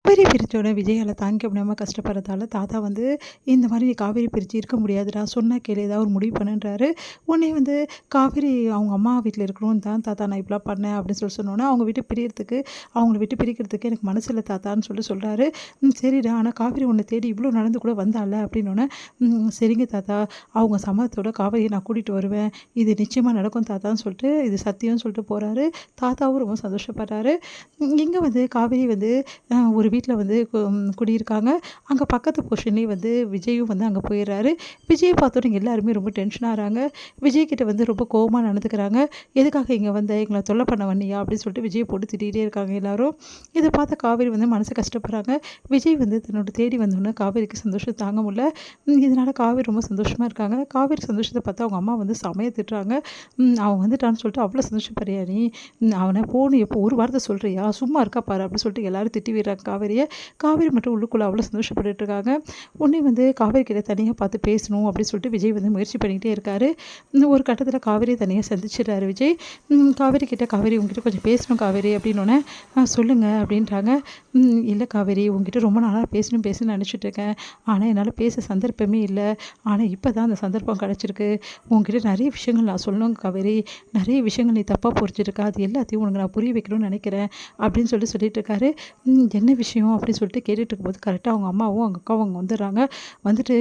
காவேரி பிரித்தோட விஜயால தாங்கிக்க முடியாமல் கஷ்டப்படுறதால தாத்தா வந்து இந்த மாதிரி நீ காவேரி பிரித்து இருக்க முடியாதுடா, சொன்னா கேளு, ஏதாவது ஒரு முடிவு பண்ணுன்றாரு. உடனே வந்து காவேரி அவங்க அம்மா வீட்டில் இருக்கணும்னு தான் தாத்தா நான் இப்படிலாம் பண்ணேன் அப்படின்னு சொன்னோன்னே அவங்க விட்டு பிரியறதுக்கு அவங்கள விட்டு பிரிக்கிறதுக்கு எனக்கு மனசு இல்லை தாத்தான்னு சொல்கிறாரு. சரிடா, ஆனால் காவேரி உன்னை தேடி இவ்வளோ நடந்து கூட வந்தால அப்படின்னோடனே, சரிங்க தாத்தா, அவங்க சம்மதத்தோட காவேரியை நான் கூட்டிகிட்டு வருவேன், இது நிச்சயமாக நடக்கும் தாத்தான்னு சொல்லிட்டு இது சத்தியம்னு சொல்லிட்டு போகிறாரு. தாத்தாவும் ரொம்ப சந்தோஷப்படுறாரு. இங்கே வந்து காவேரி வந்து ஒரு வீட்டில் வந்து குடியிருக்காங்க. அங்கே பக்கத்து போர்ஷன்லேயே வந்து விஜயும் வந்து அங்கே போயிடுறாரு. விஜயை பார்த்தோன்னே எல்லாருமே ரொம்ப டென்ஷன் ஆகிறாங்க. விஜய்கிட்ட வந்து ரொம்ப கோவமாக நடந்துக்கிறாங்க. எதுக்காக இங்கே வந்த, எங்களை தொல்லை பண்ண வந்தியா அப்படின்னு சொல்லிட்டு விஜயை போட்டு திட்டிகிட்டே இருக்காங்க எல்லாரும். இதை பார்த்த காவேரி வந்து மனசு கஷ்டப்படுறாங்க. விஜய் வந்து தன்னோட தேடி வந்தோன்னே காவேரிக்கு சந்தோஷம் தாங்க முடியல. இதனால் காவேரி ரொம்ப சந்தோஷமாக இருக்காங்க. காவேரி சந்தோஷத்தை பார்த்து அவங்க அம்மா வந்து செமையாக திட்டுறாங்க. அவன் வந்துட்டான்னு சொல்லிட்டு அவ்வளோ சந்தோஷப்படுறியா நீ, அவனை போகணும் எப்போ ஒரு வார்த்தை சொல்கிறியா, சும்மா இருக்கா பாரு அப்படின்னு சொல்லிட்டு எல்லாரும் திட்டி விடுறாங்க காவேரியை. காவேரி மட்டும் உள்ளுக்குள்ளே அவ்வளோ சந்தோஷப்பட்டுட்டு இருக்காங்க. உடனே வந்து காவேரி கிட்ட தனியாக பார்த்து பேசணும் அப்படின்னு சொல்லிட்டு விஜய் வந்து முயற்சி பண்ணிக்கிட்டே இருக்காரு. ஒரு கட்டத்தில் காவேரியை தனியாக சந்திச்சிடுறாரு விஜய். காவேரி கிட்ட, காவேரி உங்ககிட்ட கொஞ்சம் பேசணும் காவேரி அப்படின்னோடனே, சொல்லுங்கள் அப்படின்றாங்க. இல்லை காவேரி, உங்ககிட்ட ரொம்ப நாளாக பேசணும்னு நினச்சிட்டு இருக்கேன், ஆனால் என்னால் பேச சந்தர்ப்பமே இல்லை, ஆனால் இப்போ தான் அந்த சந்தர்ப்பம் கிடச்சிருக்கு, உங்ககிட்ட நிறைய விஷயங்கள் நான் சொல்லணும் காவேரி, நிறைய விஷயங்கள் நீ தப்பாக புரிஞ்சிருக்கா, அது எல்லாத்தையும் உனக்கு நான் புரிய வைக்கணும்னு நினைக்கிறேன் அப்படின்னு சொல்லிட்டு இருக்காரு. என்ன விஷயம் அப்படின்னு சொல்லிட்டு கேட்டுட்டு இருக்கும்போது கரெக்டாக அவங்க அம்மாவும் அவங்க அக்காவும் அங்கே வந்துடுறாங்க. வந்துட்டு,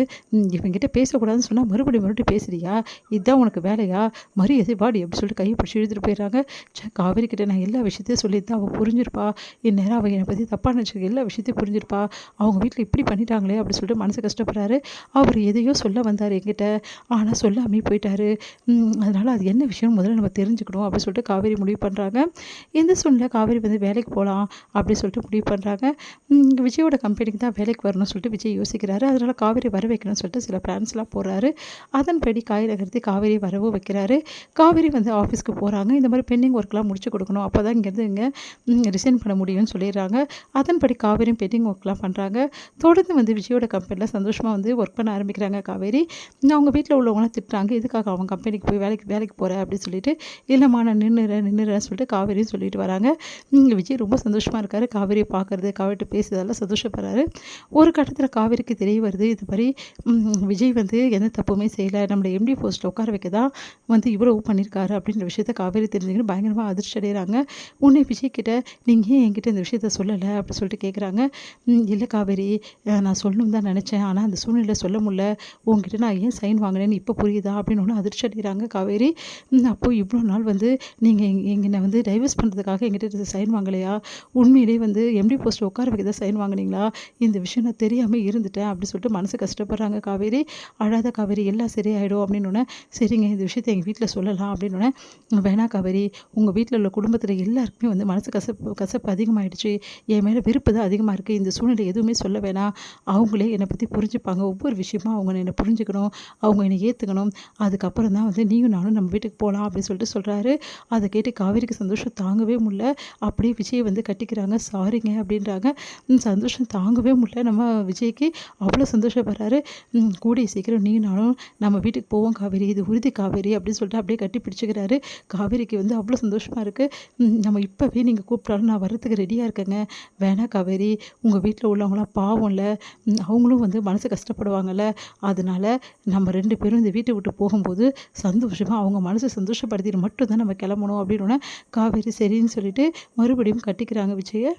இவங்கிட்ட பேசக்கூடாதுன்னு சொன்னால் மறுபடியும் பேசுறியா, இதுதான் உனக்கு வேலையா, மரியாதை வாடி அப்படின்னு சொல்லிட்டு கையை பிடிச்சி இழுத்துட்டு போயிடுறாங்க. காவேரி கிட்ட நான் எல்லா விஷயத்தையும் சொல்லிட்டு அவள் புரிஞ்சிருப்பா, இந்நேரம் அவள் என்னை பற்றி தப்பாக நினச்சிருக்க எல்லா விஷயத்தையும் புரிஞ்சிருப்பா, அவங்க வீட்டில் இப்படி பண்ணிட்டாங்களே அப்படின்னு சொல்லிட்டு மனசு கஷ்டப்படுறாரு. அவர் எதையோ சொல்ல வந்தார் என்கிட்ட, ஆனால் சொல்லாமே போயிட்டாரு. அதனால் அது என்ன விஷயம் முதல்ல நம்ம தெரிஞ்சுக்கணும் அப்படின்னு சொல்லிட்டு காவேரி முடிவு பண்ணுறாங்க. இந்த சூழ்நிலை காவேரி வந்து வேலைக்கு போகலாம் அப்படின்னு சொல்லிட்டு முடிவு பண்ணுறாங்க. விஜயோட கம்பெனிக்கு தான் வேலைக்கு வரணும்னு சொல்லிட்டு விஜய் யோசிக்கிறாரு. அதனால் காவேரி வர வைக்கணும்னு சொல்லிட்டு சில பிளான்ஸ்லாம் போடுறாரு. அதன்படி காய் நகர்த்தி காவேரி வரவும் வைக்கிறாரு. காவேரி வந்து ஆஃபீஸ்க்கு போகிறாங்க. இந்த மாதிரி பெண்டிங் ஒர்க்லாம் முடிச்சு கொடுக்கணும், அப்போ தான் இங்கே ரிசைன் பண்ண முடியும்னு சொல்லிடுறாங்க. அதன்படி காவேரியும் பெண்டிங் ஒர்க்லாம் பண்ணுறாங்க. தொடர்ந்து வந்து விஜயோட கம்பெனியில் சந்தோஷமாக வந்து ஒர்க் பண்ண ஆரம்பிக்கிறாங்க காவேரி. அவங்க வீட்டில் உள்ளவங்களாம் திட்டுறாங்க, எதுக்காக அவங்க கம்பெனிக்கு போய் வேலைக்கு போகிறேன் அப்படின்னு சொல்லிட்டு. இல்லைம்மா நான் நின்றுறேன்னு சொல்லிட்டு காவேரியும் சொல்லிட்டு வராங்க. விஜய் ரொம்ப சந்தோஷமாக இருக்காரு. காவேரியை பார்க்குறது, காவேரிட்ட பேசுறதெல்லாம் சந்தோஷப்படுறாரு. ஒரு கட்டத்தில் காவேரிக்கு தெரிய வருது, இது மாதிரி விஜய் வந்து எந்த தப்புமே செய்யலை, நம்மளை எம்டி போஸ்ட்டில் உட்கார வைக்க தான் வந்து இவ்வளவு பண்ணியிருக்காரு அப்படின்ற விஷயத்த காவேரி தெரிஞ்சுக்கிட்டு பயங்கரமாக அதிர்ச்சி அடைகிறாங்க. உன்னை விஜய் கிட்ட நீங்கள் ஏன் என்கிட்ட இந்த விஷயத்த சொல்லலை அப்படின்னு சொல்லிட்டு கேட்குறாங்க. இல்லை காவேரி, நான் சொல்லணும் தான் நினச்சேன், ஆனால் அந்த சூழ்நிலை சொல்ல முடியல, உங்ககிட்ட நான் ஏன் சைன் வாங்கினேன்னு இப்போ புரியுதா அப்படின்னு ஒன்று அதிர்ச்சி அடைகிறாங்க காவேரி. அப்போது இவ்வளோ நாள் வந்து நீங்கள் என்னை வந்து டைவர்ஸ் பண்ணுறதுக்காக என்கிட்ட சைன் வாங்கலையா, உண்மையிலேயே வந்து எம்டி போஸ்ட்டில் உட்கார வைக்க தான் சைன் வாங்கினீங்களா, இந்த விஷயம் நான் தெரியாமல் இருந்துட்டேன் அப்படின்னு சொல்லிட்டு மனசு கஷ்டப்படுறாங்க காவேரி. அழாத காவேரி, எல்லாம் சரியாயிடும் அப்படின்னோடனே, சரிங்க இந்த விஷயத்தை எங்கள் வீட்டில் சொல்லலாம் அப்படின்னோடனே, வேணா காவேரி, உங்கள் வீட்டில் உள்ள குடும்பத்தில் எல்லாருக்குமே வந்து மனசு கசப்பு அதிகமாகிடுச்சு, என் மேலே வெறுப்பு தான் அதிகமாக இருக்குது, இந்த சூழ்நிலை எதுவுமே சொல்ல வேணாம், அவங்களே என்னை பற்றி புரிஞ்சுப்பாங்க, ஒவ்வொரு விஷயமும் அவங்க என்னை புரிஞ்சுக்கணும், அவங்க என்னை ஏற்றுக்கணும், அதுக்கப்புறம் தான் வந்து நீயும் நானும் நம்ம வீட்டுக்கு போகலாம் அப்படின்னு சொல்லிட்டு சொல்கிறாரு. அதை கேட்டு காவேரிக்கு சந்தோஷம் தாங்கவே முடியல. அப்படியே விஜய் வந்து கட்டிக்கிறாங்க. சாரிங்க அப்படின்றாங்க. சந்தோஷம் தாங்கவே முடியல நம்ம விஜய்க்கு. அவ்வளோ சந்தோஷப்படுறாரு. கூடிய சீக்கிரம் நீ நானும் நம்ம வீட்டுக்கு போவோம் காவேரி, இது உறுதி காவேரி அப்படின்னு சொல்லிட்டு அப்படியே கட்டி பிடிச்சிக்கிறாரு. காவேரிக்கு வந்து அவ்வளோ சந்தோஷமாக இருக்குது. நம்ம இப்போவே நீங்கள் கூப்பிட்டாலும் நான் வர்றதுக்கு ரெடியாக இருக்கேங்க, வேணா காவேரி, உங்கள் வீட்டில் உள்ளவங்களாம் பாவம் இல்லை, அவங்களும் வந்து மனசு கஷ்டப்படுவாங்கள்ல, அதனால நம்ம 2 பேரும் இந்த வீட்டை விட்டு போகும்போது சந்தோஷமாக அவங்க மனசை சந்தோஷப்படுத்திட்டு மட்டும் தான் நம்ம கிளம்பணும் அப்படின்னு காவேரி சரின்னு சொல்லிட்டு மறுபடியும் கட்டிக்கிறாங்க விஜயை.